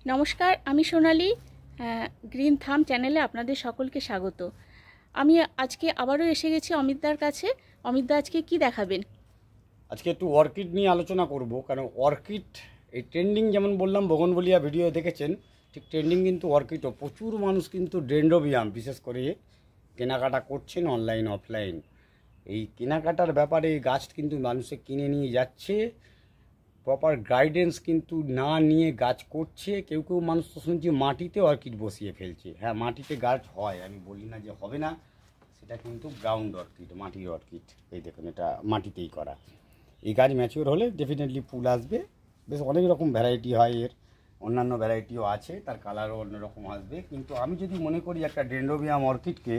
নমস্কার, আমি সোনালি। গ্রিন থাম চ্যানেলে আপনাদের সকলকে স্বাগত। আমি আজকে আবারও এসে গেছি অমিতদার কাছে। অমিতদা আজকে কি দেখাবেন? আজকে একটু অর্কিড নিয়ে আলোচনা করব, কারণ অর্কিড এই ট্রেন্ডিং, যেমন বললাম বোগনভেলিয়া ভিডিও দেখেছেন, ঠিক ট্রেন্ডিং কিন্তু অর্কিডও। প্রচুর মানুষ কিন্তু ডেন্ড্রোবিয়াম বিশেষ করে কেনাকাটা করছেন অনলাইন অফলাইন। এই কেনাকাটার ব্যাপারে এই গাছ কিন্তু মানুষে কিনে নিয়ে যাচ্ছে, প্রপার গাইডেন্স কিন্তু না নিয়ে গাছ করছে। কেউ কেউ মানুষ তো শুনছি মাটিতে অর্কিড বসিয়ে ফেলছে। হ্যাঁ, মাটিতে গাছ হয়, আমি বলি না যে হবে না, সেটা কিন্তু গ্রাউন্ড অর্কিড, মাটির অর্কিড। এই দেখুন, এটা মাটিতেই করা। এই গাছ ম্যাচিওর হলে ডেফিনেটলি ফুল আসবে। বেশ অনেক রকম ভ্যারাইটি হয় এর, অন্যান্য ভ্যারাইটিও আছে, তার কালারও অন্যরকম আসবে। কিন্তু আমি যদি মনে করি একটা ডেন্ড্রোবিয়াম অর্কিডকে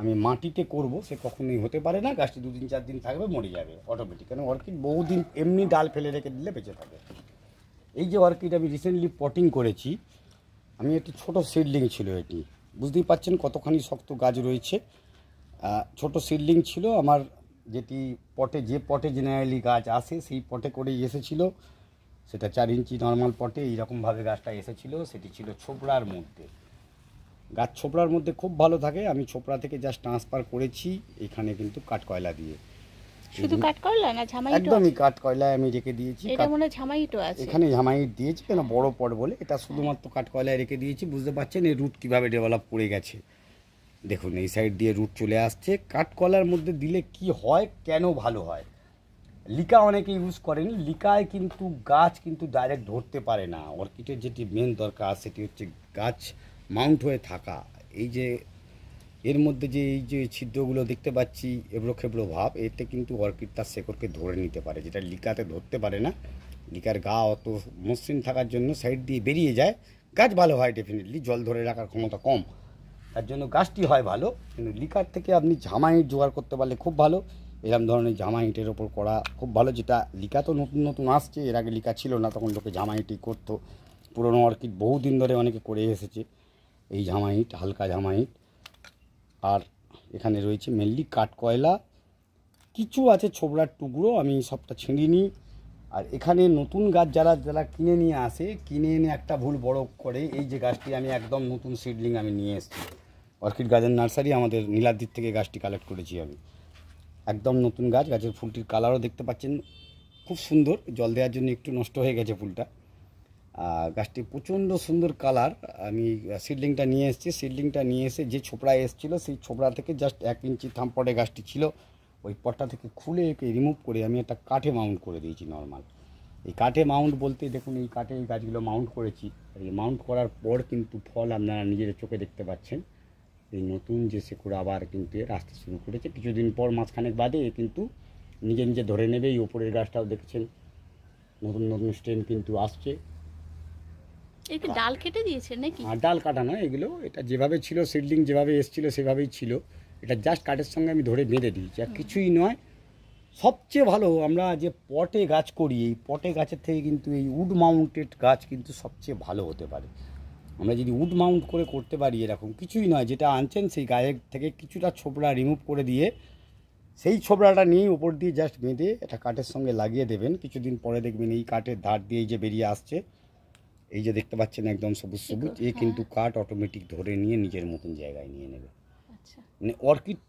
আমি মাটিতে করব, সে কখনোই হতে পারে না। গাছটি 2-4 দিন থাকবে, মরে যাবে অটোমেটিক, কারণ অর্কিড বহুদিন এমনি ডাল ফেলে রেখে দিলে বেঁচে থাকে। এই যে অর্কিড আমি রিসেন্টলি পটিং করেছি, আমি একটি ছোট সিডলিং ছিল এটি, বুঝতেই পাচ্ছেন কতখানি শক্ত গাছ রয়েছে। ছোট সিডলিং ছিল আমার, যেটি যে পটে জেনারেলি গাছ আসে সেই পটে করেই এসেছিলো। সেটা 4 ইঞ্চি নর্মাল পটে এইরকমভাবে গাছটা এসেছিলো। সেটি ছিল ছোবড়ার মধ্যে। গাছ ছোবড়ার মধ্যে খুব ভালো থাকে। আমি ছোবড়া থেকে জাস্ট ট্রান্সফার করেছি এখানে কিন্তু কাঠকয়লা দিয়ে। শুধু কাঠকয়লা না ঝামাইটো? একদমই কাঠকয়লায় আমি রেখে দিয়েছি। এটা মনে হয় ঝামাইটো আছে এখানে ঝামাইট দিয়েছি, কেন বড় পট বলে। এটা শুধুমাত্র কাঠকয়লায় রেখে দিয়েছি। বুঝতে পারছেন এই রুট কীভাবে ডেভেলপ করে গেছে। দেখুন এই সাইড দিয়ে রুট চলে আসছে। কাঠকয়লার মধ্যে দিলে কি হয়, কেন ভালো হয়? লিকা অনেকে ইউজ করেন। লিকায় কিন্তু গাছ কিন্তু ডাইরেক্ট ধরতে পারে না। অর্কিডের যেটি মেন দরকার সেটি হচ্ছে গাছ মাউন্ট হয়ে থাকা। এই যে এর মধ্যে যে এই যে ছিদ্রগুলো দেখতে পাচ্ছি, এবড়ো খেবড়ো ভাব, এতে কিন্তু অর্কিড তার শেকড়কে ধরে নিতে পারে, যেটা লিকাতে ধরতে পারে না। লিকার গা অত মসৃণ থাকার জন্য সাইড দিয়ে বেরিয়ে যায়। গাছ ভালো হয় ডেফিনেটলি, জল ধরে রাখার ক্ষমতা কম, তার জন্য গাছটি হয় ভালো। কিন্তু লিকার থেকে আপনি জামাইট জোগাড় করতে পারলে খুব ভালো। এরকম ধরনের জামাইটের ওপর করা খুব ভালো। যেটা লিকা তো নতুন নতুন আসছে, এর আগে লিকা ছিল না, তখন লোকে জামাইটই করতো। পুরনো অর্কিড বহুদিন ধরে অনেকে করে এসেছে এই জামাইট, হালকা জামাইট। আর এখানে রয়েছে মেনলি কাঠকয়লা, কিছু আছে ছোবড়ার টুকরো, আমি সবটা ছিঁড়িনি। আর এখানে নতুন গাছ যারা কিনে নিয়ে আসে, কিনে এনে একটা ভুল বড় করে। এই যে গাছটি আমি একদম নতুন সিডলিং আমি নিয়ে এসেছি অর্কিড গার্ডেন নার্সারি, আমাদের নীলাদ্রির থেকে গাছটি কালেক্ট করেছি আমি। একদম নতুন গাছ, গাছের ফুলটির কালারও দেখতে পাচ্ছেন খুব সুন্দর। জল দেওয়ার জন্য একটু নষ্ট হয়ে গেছে ফুলটা। গাছটি প্রচণ্ড সুন্দর কালার। আমি সিডলিংটা নিয়ে এসেছি। সিডলিংটা নিয়ে এসে যে ছোপড়ায় এসেছিলো, সেই ছোপড়া থেকে জাস্ট 1 ইঞ্চি থামপটে গাছটি ছিল, ওই পটটা থেকে খুলে একে রিমুভ করে আমি একটা কাঠে মাউন্ট করে দিয়েছি নর্মাল। এই কাঠে মাউন্ট বলতে দেখুন, এই কাঠে এই গাছগুলো মাউন্ট করেছি। এই মাউন্ট করার পর কিন্তু ফল আপনারা নিজের চোখে দেখতে পাচ্ছেন। এই নতুন যে শেকড় আবার কিন্তু এর আসতে শুরু করেছে। কিছুদিন পর, মাঝখানেক বাদে, এ কিন্তু নিজে নিজে ধরে নেবে। এই ওপরের গাছটাও দেখছেন নতুন নতুন স্টেম কিন্তু আসছে। এই কি ডাল কেটে দিয়েছে নাকি? আর ডাল কাটা নয় এগুলো, এটা যেভাবে ছিল সিডলিং যেভাবে এসেছিল সেভাবেই ছিল। এটা জাস্ট কাঠের সঙ্গে আমি ধরে বেঁধে দিয়েছি, আর কিছুই নয়। সবচেয়ে ভালো আমরা যে পটে গাছ করি, এই পটে গাছের থেকে কিন্তু এই উড মাউন্টেড গাছ কিন্তু সবচেয়ে ভালো হতে পারে। আমরা যদি উড মাউন্ট করে করতে পারি, এরকম কিছুই নয়, যেটা আনছেন সেই গায়ের থেকে কিছুটা ছোবড়া রিমুভ করে দিয়ে সেই ছোবড়াটা নিয়ে উপর দিয়ে জাস্ট বেঁধে এটা কাঠের সঙ্গে লাগিয়ে দেবেন। কিছুদিন পরে দেখবেন এই কাঠের ধার দিয়ে যে বেরিয়ে আসছে, এই যে দেখতে পাচ্ছেন একদম সবুজ সবুজ, কিন্তু কাঠ অটোমেটিক ধরে নিয়ে নিজের মতন জায়গায় নিয়ে নেবে। মানে অর্কিড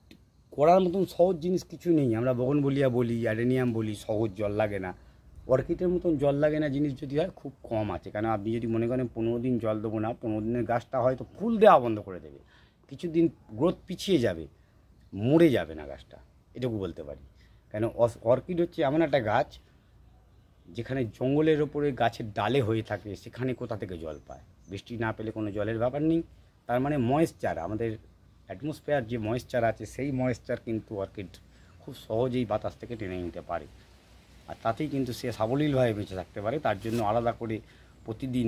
করার মতন সহজ জিনিস কিছু নেই। আমরা বোগনভেলিয়া বলি, অ্যাডেনিয়াম বলি, সহজ, জল লাগে না। অর্কিডের মতন জল লাগে না জিনিস যদি হয়, খুব কম আছে। কারণ আপনি যদি মনে করেন 15 দিন জল দেবো না, 15 দিনের গাছটা হয়তো ফুল দেওয়া বন্ধ করে দেবে, কিছুদিন গ্রোথ পিছিয়ে যাবে, মরে যাবে না গাছটা, এটুকু বলতে পারি। কেন অর্কিড হচ্ছে এমন একটা গাছ যেখানে জঙ্গলের ওপরে গাছের ডালে হয়ে থাকে, সেখানে কোথা থেকে জল পায়? বৃষ্টি না পেলে কোনো জলের ব্যাপার নেই। তার মানে ময়েশ্চার, আমাদের অ্যাটমসফিয়ার যে ময়েশ্চার আছে, সেই ময়েশ্চার কিন্তু অর্কিড খুব সহজেই বাতাস থেকে টেনে নিতে পারে। আর তাতেই কিন্তু সে সাবলীলভাবে বেঁচে থাকতে পারে। তার জন্য আলাদা করে প্রতিদিন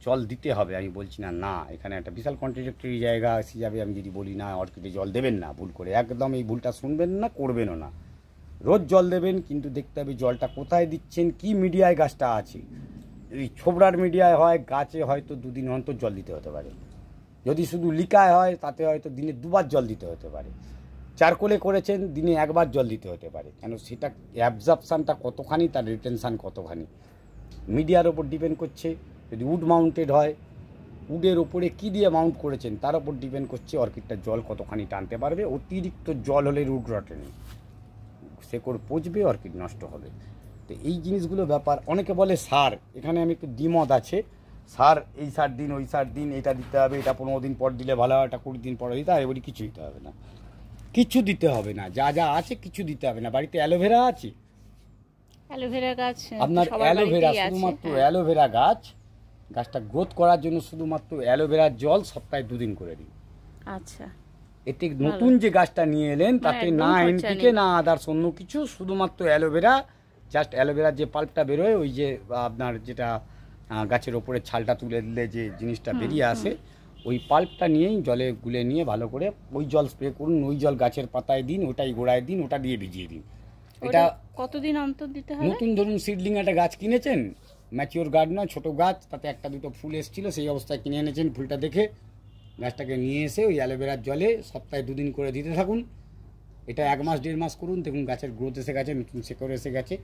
জল দিতে হবে আমি বলছি না, না। এখানে একটা বিশাল কন্ট্রাডিক্টরি জায়গা এসে যাবে আমি যদি বলি না অর্কিডে জল দেবেন না, ভুল করে। একদম এই ভুলটা শুনবেন না, করবেনও না। রোজ জল দেবেন, কিন্তু দেখতে হবে জলটা কোথায় দিচ্ছেন, কি মিডিয়ায় গাছটা আছে। এই ছোবড়ার মিডিয়ায় হয়, গাছে হয়তো 2 দিন অন্তর জল দিতে হতে পারে। যদি শুধু লিকায় হয়, তাতে হয়তো দিনে 2 বার জল দিতে হতে পারে। চারকোলে করেছেন, দিনে 1 বার জল দিতে হতে পারে। কেন সেটা অ্যাবজর্পশানটা কতখানি, তার রিটেনশান কতখানি, মিডিয়ার ওপর ডিপেন্ড করছে। যদি উড মাউন্টেড হয়, উডের ওপরে কী দিয়ে মাউন্ট করেছেন তার উপর ডিপেন্ড করছে অর্কিডটা জল কতখানি টানতে পারবে। অতিরিক্ত জল হলে রুট রটেনি, শেকড় পচবে, অর্কিড নষ্ট হবে। তো এই জিনিসগুলো ব্যাপার। অনেকে বলে সার, এখানে আমি একটু দ্বিমত আছে। সার এই সার দিন, ওই সার দিন, এটা দিতে হবে, এটা 15 দিন পর দিলে ভালো হয়, এটা 20 দিন পরে দিতে হবে, বলি কিছু দিতে হবে না, কিছু দিতে হবে না, যা যা আছে কিছু দিতে হবে না। বাড়িতে অ্যালোভেরা আছে, অ্যালোভেরা গাছ আপনার সবার অ্যালোভেরা বাড়িতেই আছে, শুধুমাত্র হ্যাঁ। অ্যালোভেরা গাছটা গ্রোথ করার জন্য শুধুমাত্র অ্যালোভেরার জল সপ্তাহে 2 দিন করে দিন। আচ্ছা, এতে নতুন যে গাছটা নিয়ে এলেন তাতে একদম না খরচা এনপিকে নেই। না আদার্স অন্য কিছু, শুধুমাত্র অ্যালোভেরা, জাস্ট অ্যালোভেরার যে পাল্পটা বেরোয়, ওই যে আপনার যেটা গাছের ওপরে ছালটা তুলে দিলে যে জিনিসটা বেরিয়ে আসে, ওই পাল্পটা নিয়েই জলে গুলে নিয়ে ভালো করে ওই জল স্প্রে করুন। ওই জল গাছের পাতায় দিন, ওটাই গোড়ায় দিন, ওটা দিয়ে ভিজিয়ে দিন। এটা ওটা কতদিন অন্তর দিতে হবে? নতুন ধরুন সিডলিং একটা গাছ কিনেছেন, ম্যাচিওর গাছ নয়, ছোটো গাছ, তাতে একটা দুটো ফুল এসেছিলো, সেই অবস্থায় কিনে এনেছেন, ফুলটা দেখে গাছটাকে নিয়ে এসে ওই অ্যালোভেরার জলে সপ্তাহে 2 দিন করে দিতে থাকুন। এটা 1 মাস 1.5 মাস করুন, দেখুন গাছের গ্রোথ এসে গেছে, নতুন শেকড় এসে গেছে।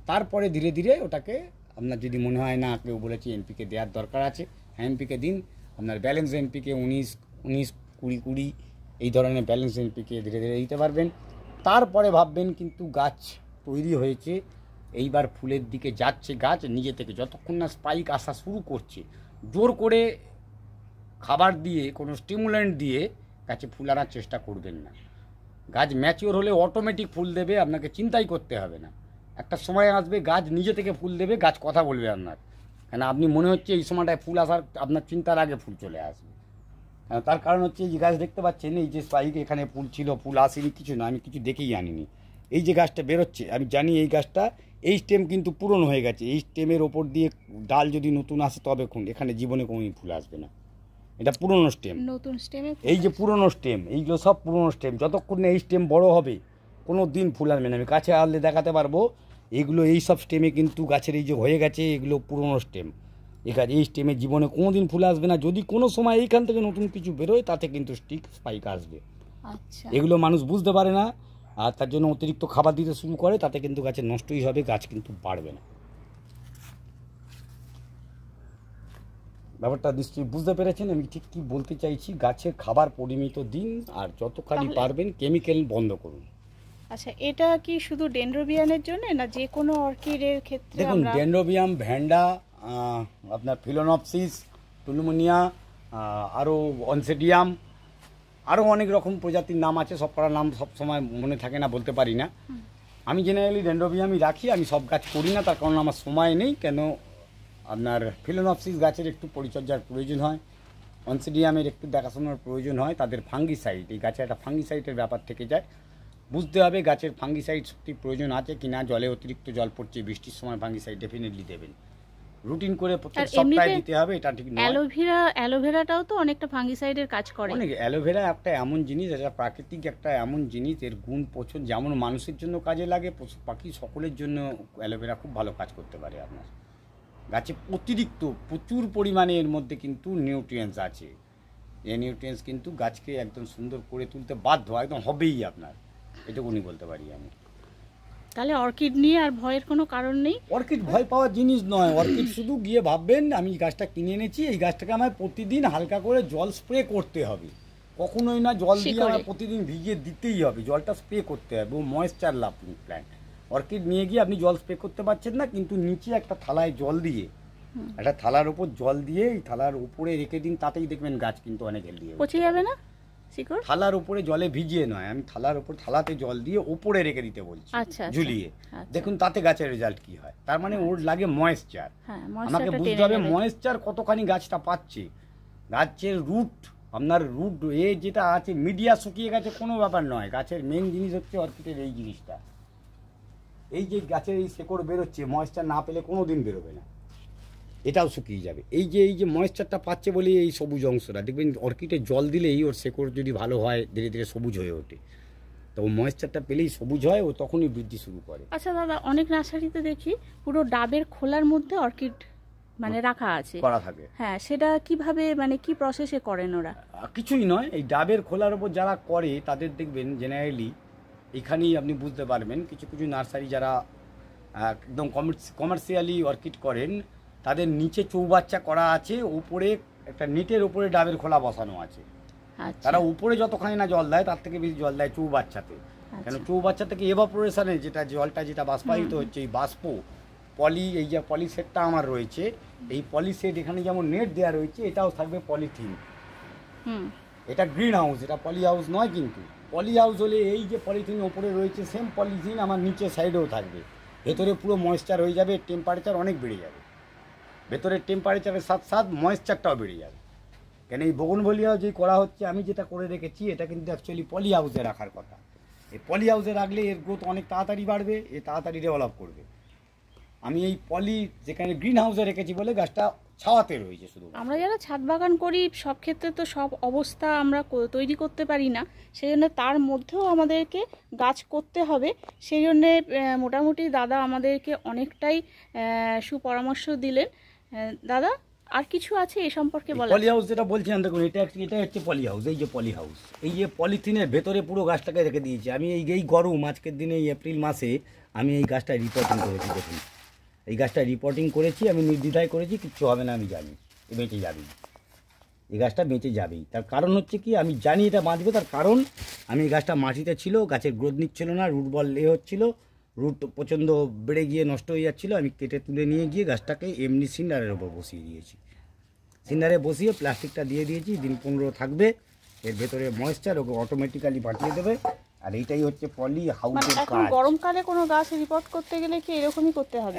তারপরে ধীরে ধীরে ওটাকে আপনার যদি মনে হয় না কেউ বলেছি এনপিকে দেওয়ার দরকার আছে, হ্যাঁ এনপিকে দিন। আপনার ব্যালেন্স এনপিকে 19-19-20-20 এই ধরনের ব্যালেন্স এনপিকে ধীরে ধীরে দিতে পারবেন। তারপরে ভাববেন কিন্তু গাছ তৈরি হয়েছে, এইবার ফুলের দিকে যাচ্ছে গাছ নিজে থেকে। যতক্ষণ না স্পাইক আসা শুরু করছে, জোর করে খাবার দিয়ে, কোনো স্টিমুল্যান্ট দিয়ে গাছে ফুল আনার চেষ্টা করবেন না। গাছ ম্যাচিওর হলে অটোমেটিক ফুল দেবে, আপনাকে চিন্তাই করতে হবে না। একটা সময় আসবে গাছ নিজে থেকে ফুল দেবে, গাছ কথা বলবে আপনার, কেন আপনি মনে হচ্ছে এই সময়টায় ফুল আসার, আপনার চিন্তার আগে ফুল চলে আসবে। তার কারণ হচ্ছে এই যে গাছ দেখতে পাচ্ছেন, এই যে স্পাইক, এখানে ফুল ছিল, ফুল আসেনি, কিছু না, আমি কিছু দেখেই আনিনি। এই যে গাছটা বেরোচ্ছে, আমি জানি এই গাছটা, এই স্টেম কিন্তু পুরনো হয়ে গেছে। এই স্টেমের ওপর দিয়ে ডাল যদি নতুন আসে তবে এখানে জীবনে কোনোদিন ফুল আসবে না। এটা পুরনো স্টেম, নতুন স্টেমে এই যে পুরনো স্টেম, এইগুলো সব পুরনো স্টেম। যতক্ষণ না এই স্টেম বড় হবে কোনো দিন ফুল আসবে না। আমি কাছে আনলে দেখাতে পারবো, এগুলো এই সব স্টেমে কিন্তু গাছের এই যে হয়ে গেছে, এগুলো পুরনো স্টেম। এই স্টেমে জীবনে কোনো দিন ফুল আসবে না। যদি কোনো সময় এইখান থেকে নতুন কিছু বেরোয় তাতে কিন্তু স্পাইক আসবে। আচ্ছা, এগুলো মানুষ বুঝতে পারে না, আর তার জন্য অতিরিক্ত খাবার দিতে শুরু করে, তাতে কিন্তু গাছের নষ্টই হবে, গাছ কিন্তু বাড়বে না। ব্যাপারটা নিশ্চয়ই বুঝতে পেরেছেন আমি ঠিক কী বলতে চাইছি। গাছের খাবার পরিমিত দিন, আর যতখানি পারবেন কেমিক্যাল বন্ধ করুন। আচ্ছা, এটা কি শুধু ডেনড্রোবিয়ানের জন্য না যে কোনো অর্কিডের ক্ষেত্রে? দেখুন, আমরা ডেনড্রোবিয়াম, ভ্যান্ডা, আপনার ফিলোনপসিস, টুলুমোনিয়া, আরও অনসেডিয়াম, আরও অনেক রকম প্রজাতির নাম আছে, সব করার নাম সব সময় মনে থাকে না, বলতে পারি না। আমি জেনারেলি ডেনড্রোবিয়ামই রাখি, আমি সব গাছ করি না, তার কারণ আমার সময় নেই। কেন, আপনার ফিলোনপসিস গাছের একটু পরিচর্যার প্রয়োজন হয়, অনসিডিয়ামের একটু দেখাশোনার প্রয়োজন হয়, তাদের ফাঙ্গিসাইড, এই গাছে একটা ফাঙ্গিসাইডের ব্যাপার থেকে যায়। বুঝতে হবে গাছের ফাঙ্গিসাইড সত্যি প্রয়োজন আছে কি না। জলে অতিরিক্ত জল পড়ছে, বৃষ্টির সময় ফাঙ্গিসাইড ডেফিনেটলি দেবেন, রুটিন করে প্রত্যেক সপ্তাহে দিতে হবে, এটা ঠিক নয়। অ্যালোভেরাটাও তো অনেকটা ফাঙ্গিসাইডের কাজ করে। অনেক অ্যালোভেরা একটা এমন জিনিস, এটা প্রাকৃতিক একটা এমন জিনিস, এর গুণ প্রচুর, যেমন মানুষের জন্য কাজে লাগে, পশু পাখি সকলের জন্য অ্যালোভেরা খুব ভালো কাজ করতে পারে। আপনার গাছে অতিরিক্ত প্রচুর পরিমাণে এর মধ্যে কিন্তু নিউট্রিয়েন্টস আছে। এই নিউট্রিয়েন্টস কিন্তু গাছকে একদম সুন্দর করে তুলতে বাধ্য, একদম হবেই আপনার, এটুকুনি বলতে পারি আমি। তাহলে অর্কিড নিয়ে আর ভয়ের কোনো কারণ নেই। অর্কিড ভয় পাওয়ার জিনিস নয়। অর্কিড শুধু গিয়ে ভাববেন আমি গাছটা কিনে এনেছি, এই গাছটাকে আমায় প্রতিদিন হালকা করে জল স্প্রে করতে হবে। কখনোই না জল দিয়ে আমার প্রতিদিন ভিজিয়ে দিতেই হবে, জলটা স্প্রে করতে হবে। ও ময়েশ্চার লাভিং প্ল্যান্ট। অর্কিড নিয়ে গিয়ে আপনি জল স্প্রে করতে পারছেন না, কিন্তু নিচে একটা থালায় জল দিয়ে, একটা থালার উপর জল দিয়ে এই থালার উপরে রেখে দিন, তাতেই দেখবেন গাছ কিন্তু অনেক হেলদি হবে। পচে যাবে না শিকড়? থালার উপরে জলে ভিজিয়ে নয়, আমি থালার উপর, থালাতে জল দিয়ে উপরে রেখে দিতে বলছি, ঝুলিয়ে। দেখুন তাতে গাছের রেজাল্ট কি হয়। তার মানে ওর লাগে ময়েশ্চার। আমাকে বুঝতে হবে ময়েশ্চার কতখানি গাছটা পাচ্ছে। গাছের রুট, আপনার রুট যেটা আছে মিডিয়া শুকিয়ে গেছে কোনো ব্যাপার নয়। গাছের মেন জিনিস হচ্ছে অর্কিডের এই জিনিসটা, এই যে গাছের এই শেকড় বেরোচ্ছে, ময়েশ্চার না পেলে কোনো দিন বেরোবে না, এটাও শুকিয়ে যাবে। এই যে ময়েশ্চারটা পাচ্ছে বলে এই সবুজ অংশটা দেখবেন, অর্কিডে জল দিলেই ওর শেকড় যদি ভালো হয় ধীরে ধীরে সবুজ হয়ে ওঠে। তো ময়েশ্চারটা পেলেই সবুজ হয়, ও তখনই বৃদ্ধি শুরু করে। আচ্ছা দাদা, অনেক নার্সারিতে দেখি পুরো ডাবের খোলার মধ্যে অর্কিড মানে রাখা আছে, করা থাকে। হ্যাঁ, সেটা কিভাবে, মানে কি প্রসেসে করেন ওরা? কিছুই নয়, এই ডাবের খোলার উপর যারা করে তাদের দেখবেন জেনারেলি এখানেই আপনি বুঝতে পারবেন, কিছু কিছু নার্সারি যারা একদম কমার্শিয়ালি অর্কিড করেন, তাদের নিচে চৌবাচ্চা করা আছে, উপরে একটা নেটের উপরে ডাবের খোলা বসানো আছে। আচ্ছা তারা উপরে যতখানি না জল দেয় তার থেকে বেশি জল দেয় চৌবাচ্চাতে। কেন চৌবাচ্চা থেকে এভাপোরেশনে যেটা জলটা যেটা বাষ্পায়িত হচ্ছে, এই বাষ্প এই যে পলি সেটটা আমার রয়েছে, এই পলি সেট এখানে যেমন নেট দেওয়া রয়েছে, এটাও থাকবে পলিথিন। এটা গ্রিন হাউস, এটা পলি হাউস নয়। কিন্তু পলি হাউস হলে এই যে পলিথিন ওপরে রয়েছে সেম পলিথিন আমার নিচে সাইডেও থাকবে, ভেতরে পুরো ময়েশ্চার হয়ে যাবে, টেম্পারেচার অনেক বেড়ে যাবে, ভেতরের টেম্পারেচারের সাথে সাথে ময়েশ্চারটাও বেড়ে যাবে। কেন এই বোগনভেলিয়া যে করা হচ্ছে, আমি যেটা করে রেখেছি এটা কিন্তু অ্যাকচুয়ালি পলি হাউসে রাখার কথা। এই পলি হাউসে রাখলে এর গ্রোথ অনেক তাড়াতাড়ি বাড়বে, এ তাড়াতাড়ি ডেভেলপ করবে। আমি এই যেখানে গ্রিন হাউসে রেখেছি বলে গাছটা ছাওয়াতে রয়েছে। শুধু আমরা যারা ছাদ বাগান করি সব ক্ষেত্রে তো সব অবস্থা আমরা তৈরি করতে পারি না, সেই জন্য তার মধ্যেও আমাদেরকে গাছ করতে হবে। সেই জন্যে মোটামুটি দাদা আমাদেরকে অনেকটাই সুপরামর্শ দিলেন। দাদা আর কিছু আছে এই সম্পর্কে বলা? পলি হাউস যেটা বলছিলাম, দেখুন এটা হচ্ছে পলি হাউস। এই যে পলি হাউস, এই যে পলিথিনের ভেতরে পুরো গাছটাকে রেখে দিয়েছি আমি। এই গরম আজকের দিনে, এই এপ্রিল মাসে আমি এই গাছটা রিপোর্টিং করেছি। দেখুন এই গাছটা রিপোর্টিং করেছি আমি, নির্দ্বিধায় করেছি, কিচ্ছু হবে না আমি জানি, বেঁচে যাবেই, এই গাছটা বেঁচে যাবেই। তার কারণ হচ্ছে কি, আমি জানি এটা বাঁচবে। তার কারণ আমি এই গাছটা মাটিতে ছিল, গাছের গ্রোথ নিচ্ছিল না, রুট বল হচ্ছিল, রুট প্রচণ্ড বেড়ে গিয়ে নষ্ট হয়ে যাচ্ছিলো। আমি কেটে তুলে নিয়ে গিয়ে গাছটাকে এমনি সিন্ডারের ওপর বসিয়ে দিয়েছি। সিন্ডারে বসিয়ে প্লাস্টিকটা দিয়ে দিয়েছি, দিন 15 থাকবে, এর ভেতরে ময়েশ্চার ওকে অটোমেটিক্যালি পাঠিয়ে দেবে। আর এইটাই হচ্ছে পলি হাউসের কাজ। গরমকালে কোনো গাছ রিপোর্ট করতে গেলে কি এরকমই করতে হবে?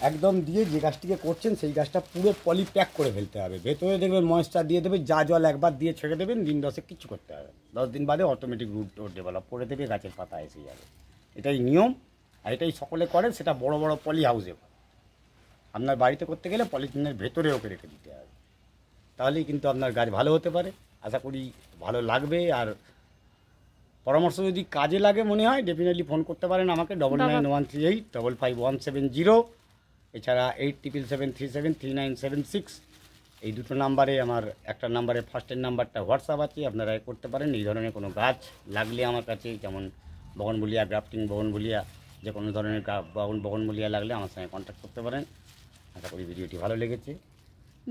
একদম দিয়ে যে গাছটিকে করছেন সেই গাছটা পুরো পলি প্যাক করে ফেলতে হবে। ভেতরে দেখবেন ময়েশ্চার দিয়ে দেবে, যা জল একবার দিয়ে ছেড়ে দেবেন, দিন 10 কিছু করতে হবে। 10 দিন বাদে অটোমেটিক রুট ডেভেলপ করে দেবে, গাছের পাতা এসে যাবে। এটাই নিয়ম, আর এটাই সকলে করে। সেটা বড় বড় পলি হাউসে। আপনার বাড়িতে করতে গেলে পলিথিনের ভেতরে ওকে রেখে দিতে হবে, তাহলেই কিন্তু আপনার গাছ ভালো হতে পারে। আশা করি ভালো লাগবে। আর পরামর্শ যদি কাজে লাগে মনে হয়, ডেফিনেটলি ফোন করতে পারেন আমাকে 9913855170। এছাড়া 8777373976, এই দুটো নাম্বারে আমার একটা নাম্বারে ফার্স্টের নাম্বারটা হোয়াটসঅ্যাপ আছে, আপনারা করতে পারেন। এই ধরনের কোনো গাছ লাগলে আমার কাছে, যেমন বগনভেলিয়া, গ্রাফটিং বগনভেলিয়া, যে কোনো ধরনের বগনভেলিয়া লাগলে আমার সঙ্গে কন্ট্যাক্ট করতে পারেন। আশা করি ভিডিওটি ভালো লেগেছে।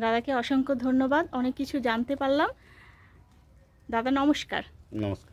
দাদাকে অসংখ্য ধন্যবাদ, অনেক কিছু জানতে পারলাম। দাদা নমস্কার। নমস্কার।